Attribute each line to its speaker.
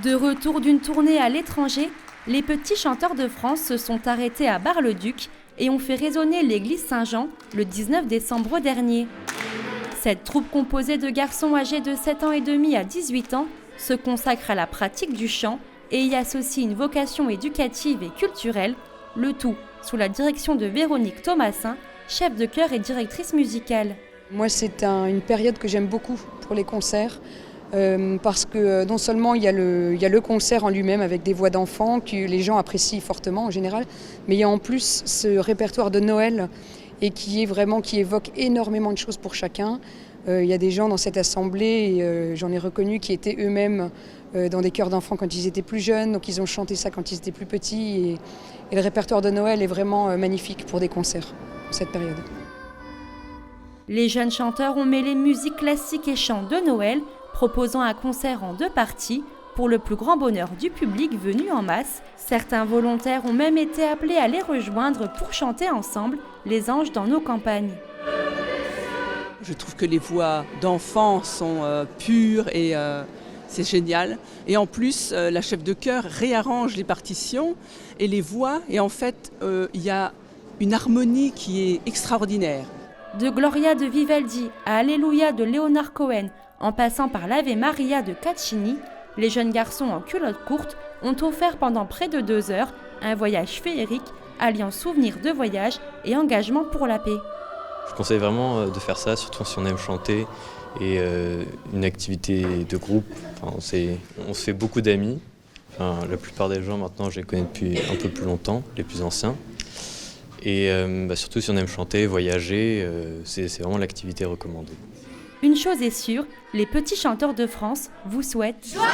Speaker 1: De retour d'une tournée à l'étranger, les petits chanteurs de France se sont arrêtés à Bar-le-Duc et ont fait résonner l'église Saint-Jean le 19 décembre dernier. Cette troupe composée de garçons âgés de 7 ans et demi à 18 ans se consacre à la pratique du chant et y associe une vocation éducative et culturelle, le tout sous la direction de Véronique Thomasin, chef de chœur et directrice musicale.
Speaker 2: Moi, c'est une période que j'aime beaucoup pour les concerts. Parce que non seulement il y a le concert en lui-même avec des voix d'enfants que les gens apprécient fortement en général, mais il y a en plus ce répertoire de Noël et qui évoque énormément de choses pour chacun. Il y a des gens dans cette assemblée, et j'en ai reconnu, qui étaient eux-mêmes dans des chœurs d'enfants quand ils étaient plus jeunes, donc ils ont chanté ça quand ils étaient plus petits. Et le répertoire de Noël est vraiment magnifique pour des concerts, cette période.
Speaker 1: Les jeunes chanteurs ont mêlé musique classique et chant de Noël, proposant un concert en 2 parties pour le plus grand bonheur du public venu en masse. Certains volontaires ont même été appelés à les rejoindre pour chanter ensemble les anges dans nos campagnes.
Speaker 3: Je trouve que les voix d'enfants sont pures et c'est génial. Et en plus, la chef de chœur réarrange les partitions et les voix. Et en fait, il y a une harmonie qui est extraordinaire.
Speaker 1: De Gloria de Vivaldi à Alléluia de Leonard Cohen, en passant par l'Ave Maria de Caccini, les jeunes garçons en culotte courte ont offert pendant près de 2 heures un voyage féerique alliant souvenirs de voyage et engagement pour la paix.
Speaker 4: Je conseille vraiment de faire ça, surtout si on aime chanter et une activité de groupe. Enfin, on se fait beaucoup d'amis. Enfin, la plupart des gens maintenant, je les connais depuis un peu plus longtemps, les plus anciens. Et surtout si on aime chanter, voyager, c'est vraiment l'activité recommandée.
Speaker 1: Une chose est sûre, les petits chanteurs de France vous souhaitent... Joyeux